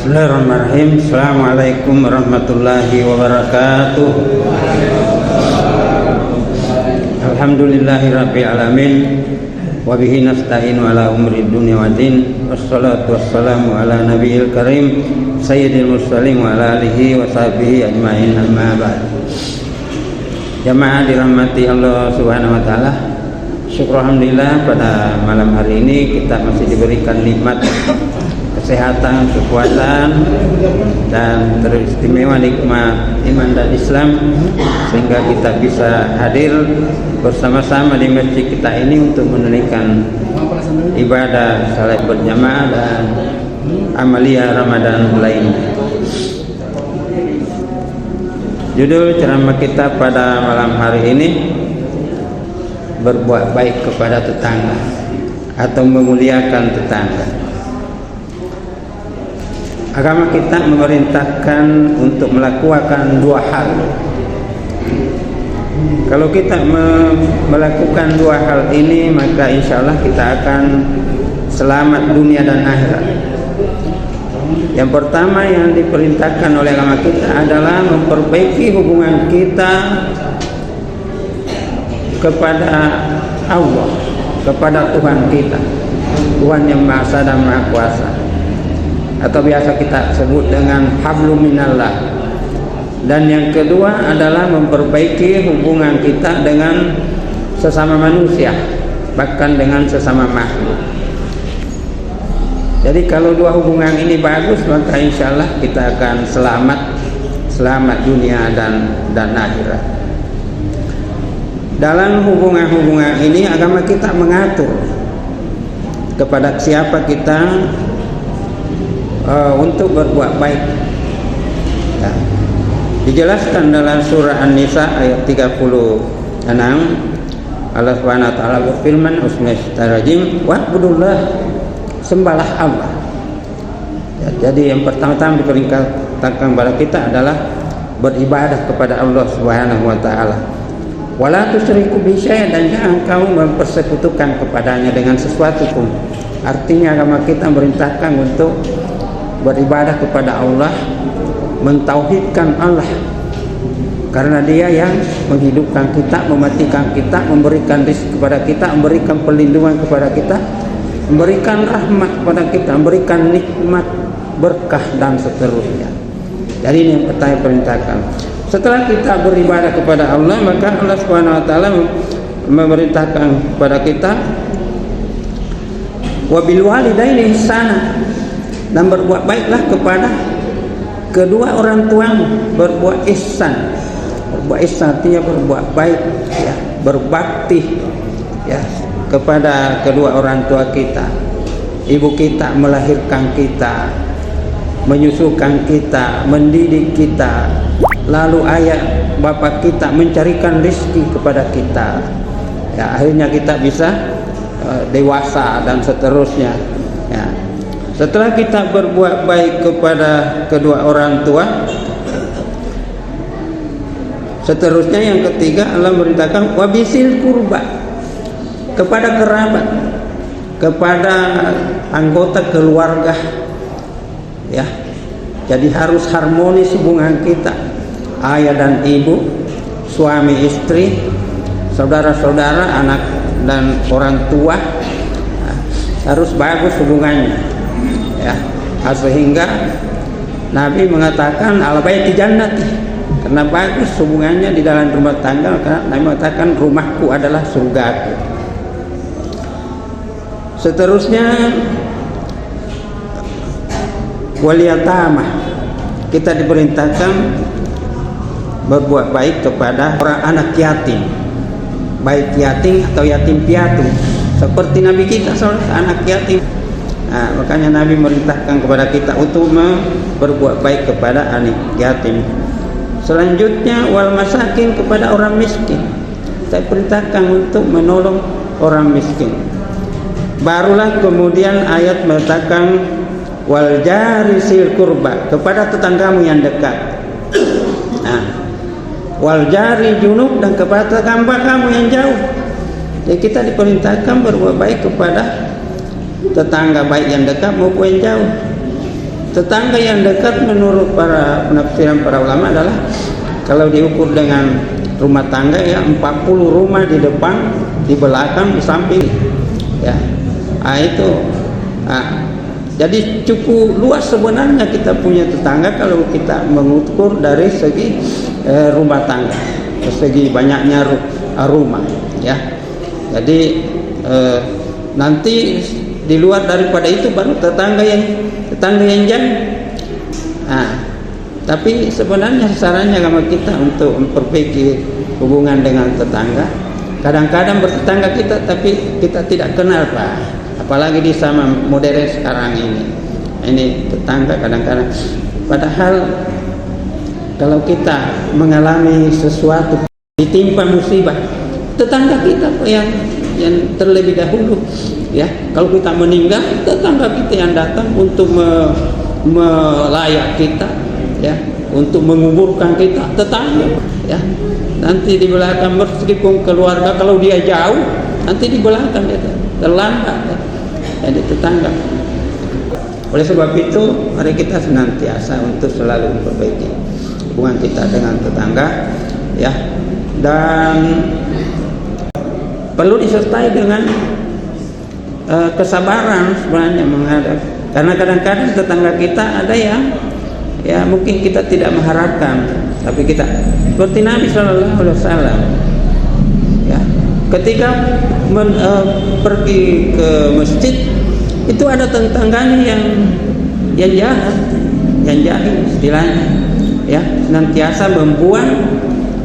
Bismillahirrahmanirrahim. Assalamualaikum warahmatullahi wabarakatuh. Alhamdulillahirabbil alamin. Wa bihi nasta'inu ala umri dunya waddin. Wassalatu wassalamu ala nabiyil karim sayyidil mursalin wa ala alihi wa sahbihi ajmain, amma ba'd. Jamaah dirahmati Allah Subhanahu wa taala. Syukur alhamdulillah pada malam hari ini kita masih diberikan nikmat kesehatan, kekuatan, dan teristimewa nikmat iman dan Islam, sehingga kita bisa hadir bersama-sama di masjid kita ini untuk menunaikan ibadah salat berjamaah dan amalia Ramadan lainnya. Judul ceramah kita pada malam hari ini, berbuat baik kepada tetangga atau memuliakan tetangga. Agama kita memerintahkan untuk melakukan dua hal. Kalau kita melakukan dua hal ini, maka insya Allah kita akan selamat dunia dan akhirat. Yang pertama yang diperintahkan oleh agama kita adalah memperbaiki hubungan kita kepada Allah, kepada Tuhan kita, Tuhan yang Maha Esa dan Maha Kuasa, atau biasa kita sebut dengan hablum minallah. Dan yang kedua adalah memperbaiki hubungan kita dengan sesama manusia, bahkan dengan sesama makhluk. Jadi kalau dua hubungan ini bagus, maka insya Allah kita akan selamat dunia dan akhirat. Dalam hubungan-hubungan ini agama kita mengatur kepada siapa kita untuk berbuat baik. Ya. Dijelaskan dalam surah An-Nisa ayat 36, Allah Subhanahu wa taala berfirman, "Bismillahirrahmanirrahim, wa'budullah", sembahlah Allah. Ya, jadi yang pertama-tama diperintahkan kepada kita adalah beribadah kepada Allah Subhanahu wa taala. Wala tusyriku bihi syai'an, dan jangan kamu mempersekutukan kepadanya dengan sesuatu pun. Artinya agama kita memerintahkan untuk beribadah kepada Allah, mentauhidkan Allah, karena Dia yang menghidupkan kita, mematikan kita, memberikan rezeki kepada kita, memberikan perlindungan kepada kita, memberikan rahmat kepada kita, memberikan nikmat, berkah, dan seterusnya. Jadi ini yang pertama perintahkan. Setelah kita beribadah kepada Allah, maka Allah Subhanahu wa taala memerintahkan kepada kita wabil walidaini ihsana, dan berbuat baiklah kepada kedua orang tuamu. Berbuat ihsan, berbuat ihsan artinya berbuat baik, ya, berbakti, ya, kepada kedua orang tua kita. Ibu kita melahirkan kita, menyusukan kita, mendidik kita, lalu ayah bapak kita mencarikan rezeki kepada kita, ya, akhirnya kita bisa dewasa dan seterusnya, ya. Setelah kita berbuat baik kepada kedua orang tua, seterusnya yang ketiga Allah merintahkan wabisil kurba, kepada kerabat, kepada anggota keluarga, ya. Jadi harus harmonis hubungan kita, ayah dan ibu, suami istri, saudara-saudara, anak dan orang tua, harus bagus hubungannya, ya. Sehingga Nabi mengatakan al-baiti jannati, karena bagus hubungannya di dalam rumah tangga, karena Nabi mengatakan rumahku adalah surgaku. Seterusnya waliyatama, kita diperintahkan berbuat baik kepada orang anak yatim, baik yatim atau yatim piatu, seperti Nabi kita seorang anak yatim. Nah, makanya Nabi merintahkan kepada kita untuk berbuat baik kepada anak yatim. Selanjutnya wal masakin, kepada orang miskin. Saya perintahkan untuk menolong orang miskin. Barulah kemudian ayat mengatakan wal jari sil kurba, kepada tetanggamu yang dekat. Nah, wal jari junub, dan kepada tetangga kamu yang jauh. Jadi kita diperintahkan berbuat baik kepada tetangga, baik yang dekat maupun yang jauh. tetangga yang dekat menurut para penafsiran para ulama adalah kalau diukur dengan rumah tangga ya 40 rumah di depan, di belakang, di samping ya. Itu jadi cukup luas sebenarnya kita punya tetangga kalau kita mengukur dari segi rumah tangga, segi banyaknya rumah ya. Jadi nanti di luar daripada itu baru tetangga yang jauh. Tapi sebenarnya sarannya sama kita untuk memperbaiki hubungan dengan tetangga. Kadang-kadang bertetangga kita tapi kita tidak kenal, Pak. Apalagi di zaman modern sekarang ini. Ini tetangga kadang-kadang. Padahal kalau kita mengalami sesuatu, ditimpa musibah, tetangga kita yang terlebih dahulu ya. Kalau kita meninggal, tetangga kita yang datang untuk melayak kita ya, untuk menguburkan kita, tetangga ya. Nanti di belakang meskipun keluarga kalau dia jauh, nanti di belakang dia terlambat ya. Jadi tetangga. Oleh sebab itu mari kita senantiasa untuk selalu memperbaiki hubungan kita dengan tetangga ya, dan perlu disertai dengan kesabaran sebenarnya menghadap, karena kadang-kadang tetangga kita ada yang ya mungkin kita tidak mengharapkan, tapi kita seperti Nabi SAW ya, ketika pergi ke masjid itu ada tetangganya yang jahat, yang jahil istilahnya ya, senantiasa membuang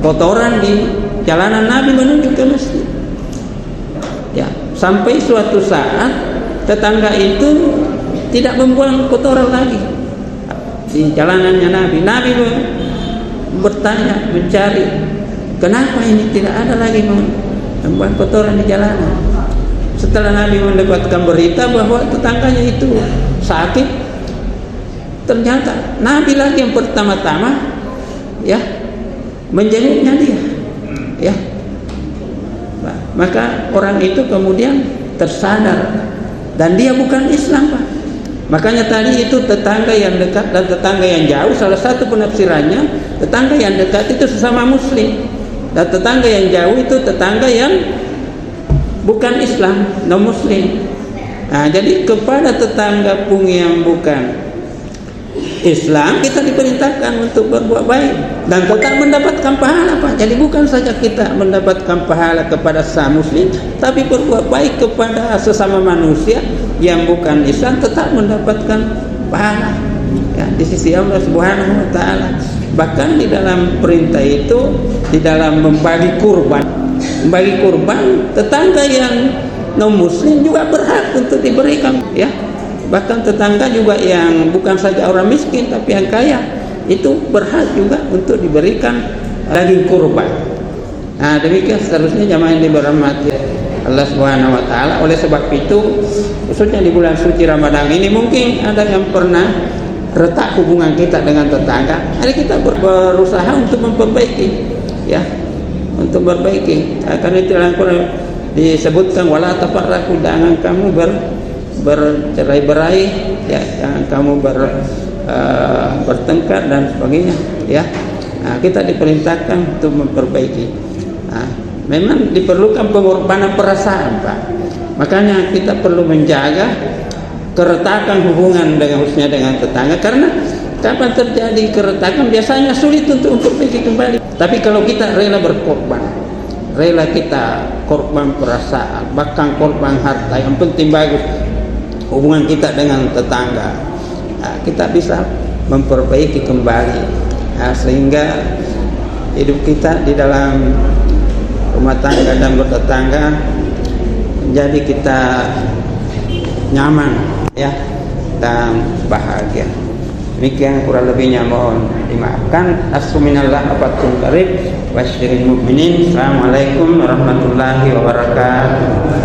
kotoran di jalanan Nabi menuju ke masjid ya, sampai suatu saat tetangga itu tidak membuang kotoran lagi di jalanannya Nabi. Nabi bertanya, mencari kenapa ini tidak ada lagi membuang kotoran di jalanan. Setelah Nabi mendapatkan berita bahwa tetangganya itu sakit, ternyata Nabi lagi yang pertama-tama ya menjenguknya dia ya. Maka orang itu kemudian tersadar, dan dia bukan Islam, Pak. Makanya tadi itu tetangga yang dekat dan tetangga yang jauh, salah satu penafsirannya tetangga yang dekat itu sesama muslim, dan tetangga yang jauh itu tetangga yang bukan Islam, non muslim. Jadi kepada tetangga pun yang bukan Islam kita diperintahkan untuk berbuat baik dan tetap mendapatkan pahala, Pak. Jadi bukan saja kita mendapatkan pahala kepada sesama muslim, tapi berbuat baik kepada sesama manusia yang bukan Islam tetap mendapatkan pahala ya, di sisi Allah Subhanahu wa taala. Bahkan di dalam perintah itu, di dalam membagi kurban, tetangga yang non muslim juga berhak untuk diberikan ya. Bahkan tetangga juga yang bukan saja orang miskin tapi yang kaya itu berhak juga untuk diberikan daging kurban. Demikian seterusnya jamaah yang dirahmati Allah Subhanahu wa taala. Oleh sebab itu khususnya di bulan suci Ramadan ini mungkin ada yang pernah retak hubungan kita dengan tetangga. Hari kita berusaha untuk memperbaiki ya, untuk memperbaiki. Karena itu dalam Quran disebutkan wala tafarraqu, jangan kamu bercerai-berai ya, jangan kamu bertengkar dan sebagainya ya. Kita diperintahkan untuk memperbaiki. Memang diperlukan pengorbanan perasaan, Pak. Makanya kita perlu menjaga keretakan hubungan khususnya dengan tetangga, karena kapan terjadi keretakan biasanya sulit untuk memperbaiki kembali. Tapi kalau kita rela berkorban, rela kita korban perasaan, bahkan korban harta, yang penting bagus hubungan kita dengan tetangga, kita bisa memperbaiki kembali sehingga hidup kita di dalam rumah tangga dan bertetangga menjadi kita nyaman ya dan bahagia. Demikian kurang lebihnya mohon dimaafkan. Asminallah afatun karib wasyiril mu'minin. Assalamualaikum warahmatullahi wabarakatuh.